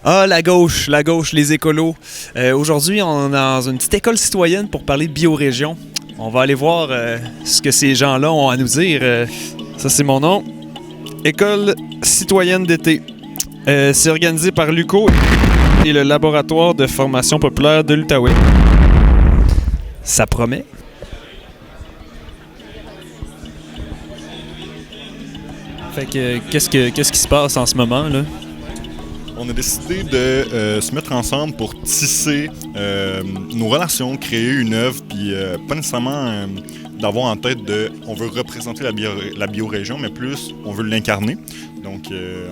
Ah, la gauche, les écolos. Aujourd'hui, on est dans une petite école citoyenne pour parler de biorégion. On va aller voir ce que ces gens-là ont à nous dire. Ça, c'est mon nom. École citoyenne d'été. C'est organisé par l'UQO et le laboratoire de formation populaire de l'Outaouais. Ça promet. Fait que, qu'est-ce qui se passe en ce moment, là? On a décidé de se mettre ensemble pour tisser nos relations, créer une œuvre, puis pas nécessairement d'avoir en tête on veut représenter la biorégion, mais plus on veut l'incarner. Donc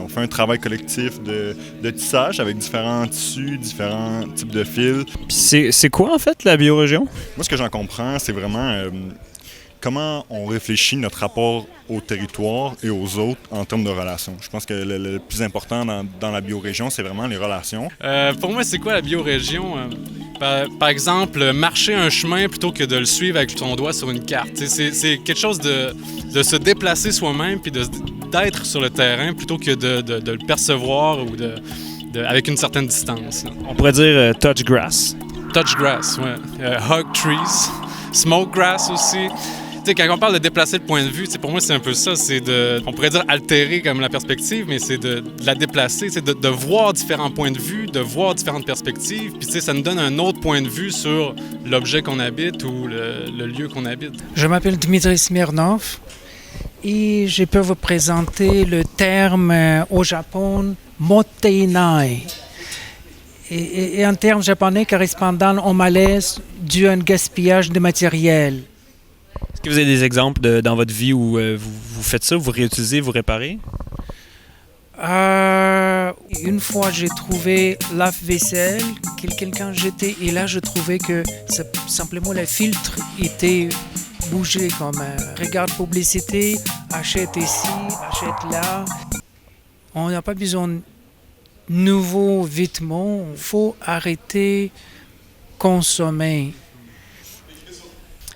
on fait un travail collectif de tissage avec différents tissus, différents types de fils. Puis c'est quoi en fait la biorégion? Moi ce que j'en comprends, c'est vraiment comment on réfléchit notre rapport au territoire et aux autres en termes de relations. Je pense que le plus important dans la biorégion, c'est vraiment les relations. Pour moi, c'est quoi la biorégion? Par exemple, marcher un chemin plutôt que de le suivre avec ton doigt sur une carte. C'est quelque chose de se déplacer soi-même puis d'être sur le terrain plutôt que de le percevoir ou avec une certaine distance. On pourrait dire touch grass. Touch grass, oui. Hug trees. Smoke grass aussi. T'sais, quand on parle de déplacer le point de vue, pour moi, c'est un peu ça. On pourrait dire altérer comme la perspective, mais c'est de la déplacer, c'est de voir différents points de vue, de voir différentes perspectives. Puis ça nous donne un autre point de vue sur l'objet qu'on habite ou le lieu qu'on habite. Je m'appelle Dmitri Smirnov et je peux vous présenter le terme au Japon moteinai. Et un terme japonais correspondant au malaise dû à un gaspillage de matériel. Est-ce que vous avez des exemples dans votre vie où vous faites ça, vous réutilisez, vous réparez? Une fois, j'ai trouvé lave-vaisselle que quelqu'un jetait et là, je trouvais que simplement le filtre était bougé comme regarde publicité, achète ici, achète là. On n'a pas besoin de nouveaux vêtements, il faut arrêter de consommer.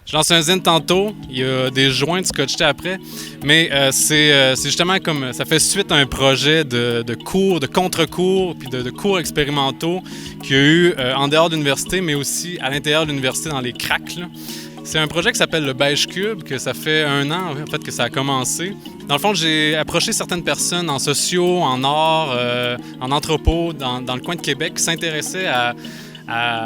Je lance un zen tantôt, il y a des joints scotchetés après, mais c'est justement comme ça fait suite à un projet de cours, de contre-cours, puis de cours expérimentaux qu'il y a eu en dehors de l'université, mais aussi à l'intérieur de l'université dans les cracks, là. C'est un projet qui s'appelle le Beige Cube, que ça fait 1 an en fait que ça a commencé. Dans le fond, j'ai approché certaines personnes en sociaux, en art, en anthropo, dans le coin de Québec, qui s'intéressaient à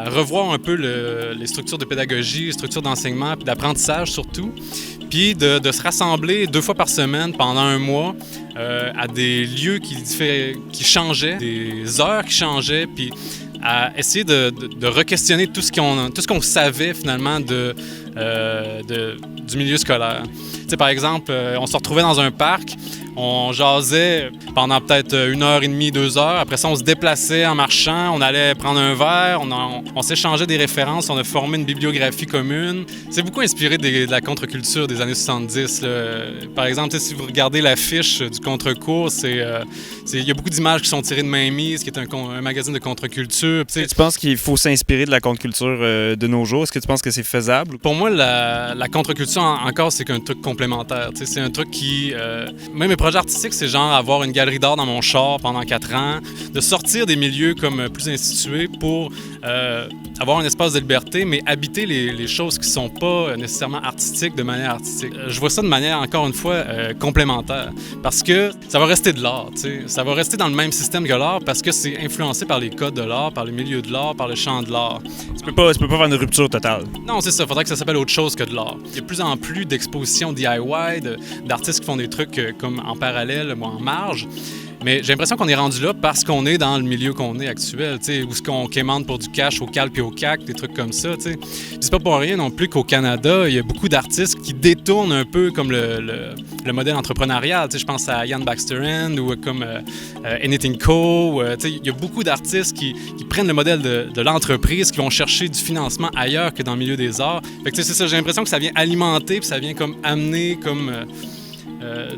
revoir un peu les structures de pédagogie, les structures d'enseignement puis d'apprentissage surtout, puis de se rassembler 2 fois par semaine pendant 1 mois à des lieux qui changeaient, des heures qui changeaient, puis à essayer de re-questionner tout ce qu'on savait finalement du milieu scolaire. Tu sais, par exemple, on se retrouvait dans un parc, on jasait pendant peut-être 1h30, 2 heures. Après ça, on se déplaçait en marchant, on allait prendre un verre, on s'échangeait des références, on a formé une bibliographie commune. C'est beaucoup inspiré de la contre-culture des années 70. Là. Par exemple, si vous regardez l'affiche du contre-cours, il y a beaucoup d'images qui sont tirées de Main Mise, qui est un magazine de contre-culture. Tu penses qu'il faut s'inspirer de la contre-culture de nos jours? Est-ce que tu penses que c'est faisable? Pour moi, la contre-culture, encore, c'est qu'un truc complémentaire. C'est un truc qui... Même mes projets artistiques, c'est genre avoir une galerie d'art dans mon char pendant 4 ans, de sortir des milieux comme plus institués pour avoir un espace de liberté, mais habiter les choses qui sont pas nécessairement artistiques de manière artistique. Je vois ça de manière, encore une fois, complémentaire. Parce que ça va rester de l'art, t'sais. Ça va rester dans le même système que l'art parce que c'est influencé par les codes de l'art, par le milieu de l'art, par le champ de l'art. Tu peux pas faire une rupture totale. Non, c'est ça. Il faudrait que ça s'appelle autre chose que de l'art. Il y a de plus en plus d'expositions DIY, d'artistes qui font des trucs comme en parallèle ou en marge. Mais j'ai l'impression qu'on est rendu là parce qu'on est dans le milieu qu'on est actuel, où ce qu'on quémande pour du cash au CALP et au CAC, des trucs comme ça. T'sais. C'est pas pour rien non plus qu'au Canada, il y a beaucoup d'artistes qui détournent un peu comme le modèle entrepreneurial. Je pense à Ian Baxter ou comme Anything Co. Il y a beaucoup d'artistes qui prennent le modèle de l'entreprise, qui vont chercher du financement ailleurs que dans le milieu des arts. Fait que c'est ça, j'ai l'impression que ça vient alimenter puis ça vient comme amener comme...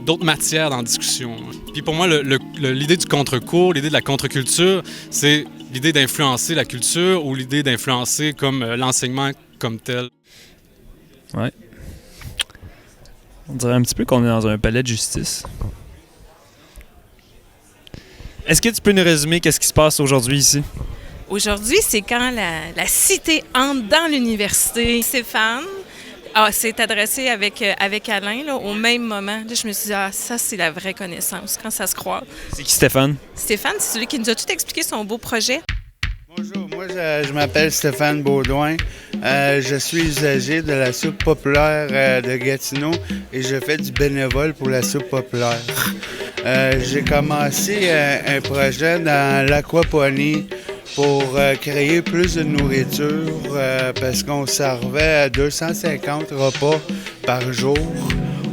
d'autres matières dans la discussion. Puis pour moi, l'idée du contre-cours, l'idée de la contre-culture, c'est l'idée d'influencer la culture ou l'idée d'influencer comme l'enseignement comme tel. Ouais. On dirait un petit peu qu'on est dans un palais de justice. Est-ce que tu peux nous résumer qu'est-ce qui se passe aujourd'hui ici? Aujourd'hui, c'est quand la cité entre dans l'université. Stéphane s'est adressé avec Alain là, au même moment. Là, je me suis dit, ça, c'est la vraie connaissance, quand ça se croise. C'est qui Stéphane? Stéphane, c'est celui qui nous a tout expliqué son beau projet. Bonjour, moi je m'appelle Stéphane Baudouin. Je suis usager de la soupe populaire de Gatineau et je fais du bénévole pour la soupe populaire. J'ai commencé un projet dans l'aquaponie pour créer plus de nourriture parce qu'on servait à 250 repas par jour.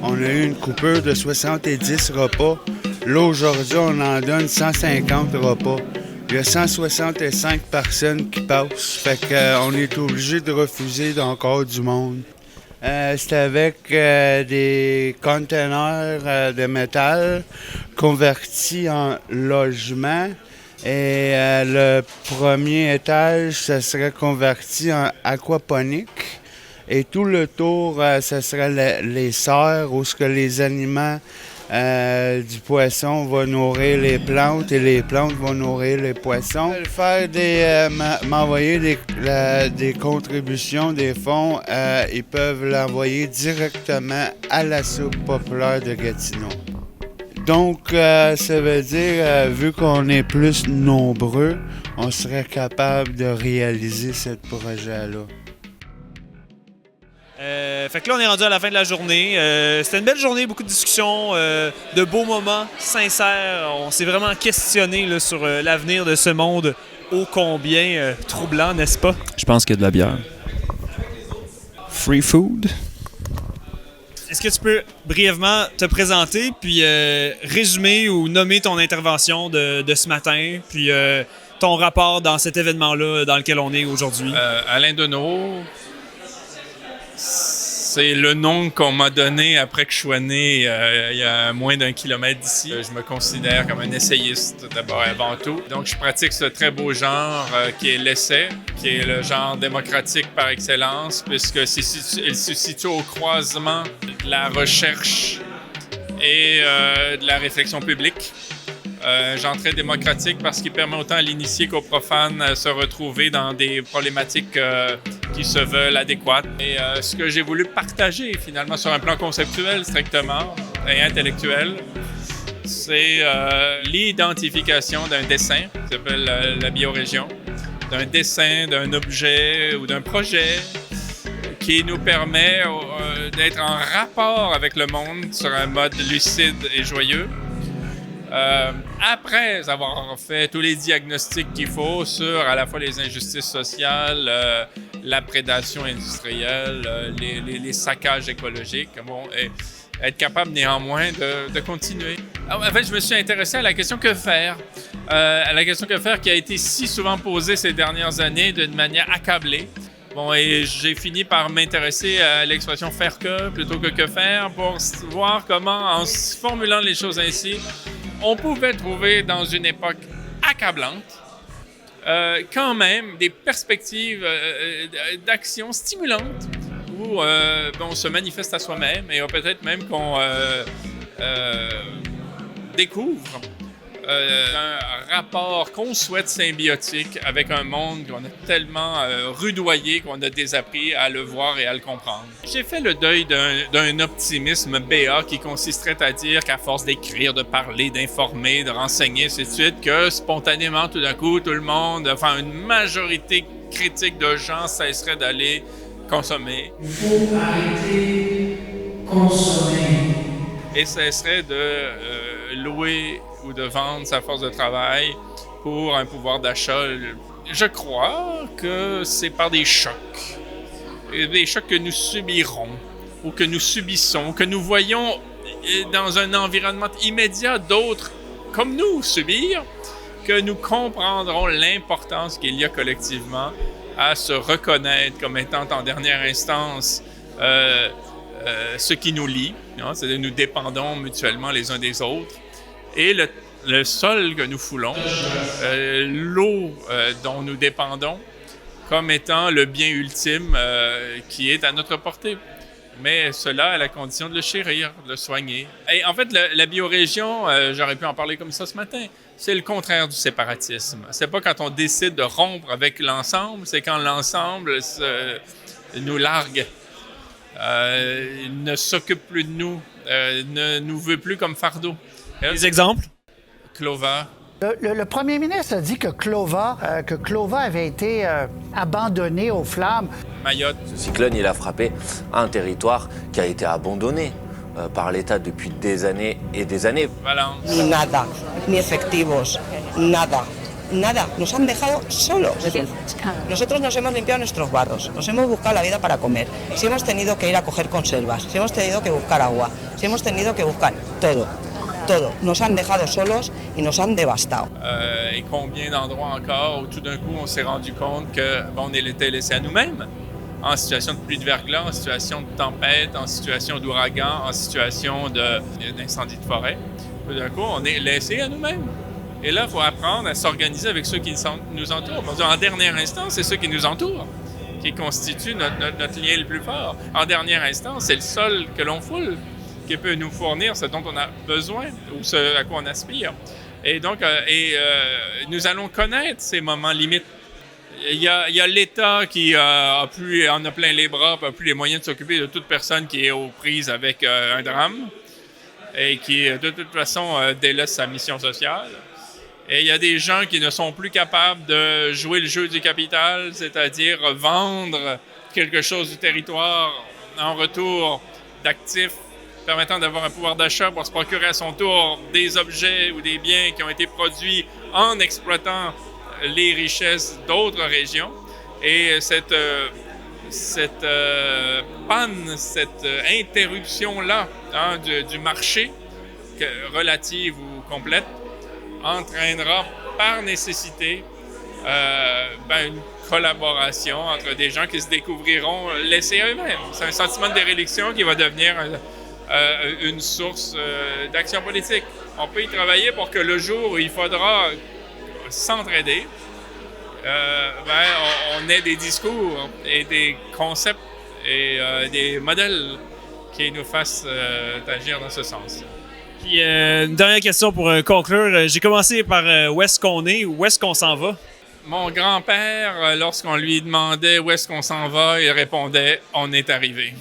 On a eu une coupure de 70 repas. Là, aujourd'hui, on en donne 150 repas. Il y a 165 personnes qui passent, fait qu'on est obligé de refuser encore du monde. C'est avec des conteneurs de métal convertis en logement. Et le premier étage, ça serait converti en aquaponique. Et tout le tour, ça serait les serres où ce que les aliments du poisson vont nourrir les plantes et les plantes vont nourrir les poissons. Ils veulent m'envoyer des contributions, des fonds, ils peuvent l'envoyer directement à la soupe populaire de Gatineau. Donc, ça veut dire, vu qu'on est plus nombreux, on serait capable de réaliser ce projet-là. Fait que là, on est rendu à la fin de la journée. C'était une belle journée, beaucoup de discussions, de beaux moments sincères. On s'est vraiment questionné là, sur l'avenir de ce monde ô combien troublant, n'est-ce pas? Je pense qu'il y a de la bière. Free food. Est-ce que tu peux brièvement te présenter puis résumer ou nommer ton intervention de ce matin, puis ton rapport dans cet événement-là dans lequel on est aujourd'hui? Alain Deneau, c'est le nom qu'on m'a donné après que je sois né il y a moins d'1 kilomètre d'ici. Je me considère comme un essayiste d'abord et avant tout. Donc je pratique ce très beau genre qui est l'essai, qui est le genre démocratique par excellence, puisque il se situe au croisement de la recherche et de la réflexion publique. Un genre très démocratique parce qu'il permet autant à l'initié qu'au profane de se retrouver dans des problématiques qui se veulent adéquates. Et ce que j'ai voulu partager finalement sur un plan conceptuel strictement et intellectuel, c'est l'identification d'un dessin qui s'appelle la biorégion, d'un dessin, d'un objet ou d'un projet qui nous permet d'être en rapport avec le monde sur un mode lucide et joyeux. Après avoir fait tous les diagnostics qu'il faut sur à la fois les injustices sociales, la prédation industrielle, les saccages écologiques, et être capable néanmoins de continuer. En fait, je me suis intéressé à la question que faire, à la question que faire qui a été si souvent posée ces dernières années d'une manière accablée. Bon, et j'ai fini par m'intéresser à l'expression « faire que » plutôt que « faire » pour voir comment, en formulant les choses ainsi, on pouvait trouver dans une époque accablante quand même des perspectives d'action stimulantes où on se manifeste à soi-même et peut-être même qu'on découvre un rapport qu'on souhaite symbiotique avec un monde qu'on a tellement rudoyé qu'on a désappris à le voir et à le comprendre. J'ai fait le deuil d'un optimisme béat qui consisterait à dire qu'à force d'écrire, de parler, d'informer, de renseigner, ainsi de suite, que spontanément, tout d'un coup, tout le monde, enfin une majorité critique de gens cesserait d'aller consommer. Il faut arrêter de consommer. Et cesserait de louer ou de vendre sa force de travail pour un pouvoir d'achat. Je crois que c'est par des chocs que nous subirons ou que nous subissons, que nous voyons dans un environnement immédiat d'autres comme nous subir, que nous comprendrons l'importance qu'il y a collectivement à se reconnaître comme étant en dernière instance ce qui nous lie, c'est-à-dire nous dépendons mutuellement les uns des autres. Et le sol que nous foulons, l'eau dont nous dépendons, comme étant le bien ultime qui est à notre portée. Mais cela à la condition de le chérir, de le soigner. Et en fait, la biorégion, j'aurais pu en parler comme ça ce matin, c'est le contraire du séparatisme. C'est pas quand on décide de rompre avec l'ensemble, c'est quand l'ensemble nous largue, ne s'occupe plus de nous, ne nous veut plus comme fardeau. Des exemples? Clova. Le premier ministre a dit que Clova avait été abandonné aux flammes. Mayotte. Ce cyclone, il a frappé un territoire qui a été abandonné par l'État depuis des années et des années. Valence. Ni nada, ni efectivos, nada. Nada, nos han dejado solos. Nosotros nos hemos limpiado nuestros barros, nos hemos buscado la vida para comer, si hemos tenido que ir a coger conservas, si hemos tenido que buscar agua, si hemos tenido que buscar todo. Nos han dejado solos y nos han devastado. Et combien d'endroits encore où tout d'un coup on s'est rendu compte qu'on était laissé à nous-mêmes, en situation de pluie de verglas, en situation de tempête, en situation d'ouragan, en situation d'incendie de forêt. Tout d'un coup, on est laissé à nous-mêmes. Et là, il faut apprendre à s'organiser avec ceux qui nous entourent. En dernière instance, c'est ceux qui nous entourent qui constituent notre lien le plus fort. En dernière instance, c'est le sol que l'on foule qui peut nous fournir ce dont on a besoin ou ce à quoi on aspire. Et donc, nous allons connaître ces moments limites. Il y a l'État qui en a plein les bras, n'a plus les moyens de s'occuper de toute personne qui est aux prises avec un drame et qui, de toute façon, délaisse sa mission sociale. Et il y a des gens qui ne sont plus capables de jouer le jeu du capital, c'est-à-dire vendre quelque chose du territoire en retour d'actifs permettant d'avoir un pouvoir d'achat pour se procurer à son tour des objets ou des biens qui ont été produits en exploitant les richesses d'autres régions. Et cette panne, cette interruption-là du marché, relative ou complète, entraînera par nécessité une collaboration entre des gens qui se découvriront laissés à eux-mêmes. C'est un sentiment de déréliction qui va devenir une source d'action politique. On peut y travailler pour que le jour où il faudra s'entraider, on ait des discours et des concepts et des modèles qui nous fassent agir dans ce sens. Puis, une dernière question pour conclure. J'ai commencé par où est-ce qu'on est, où est-ce qu'on s'en va? Mon grand-père, lorsqu'on lui demandait où est-ce qu'on s'en va, il répondait « On est arrivé ».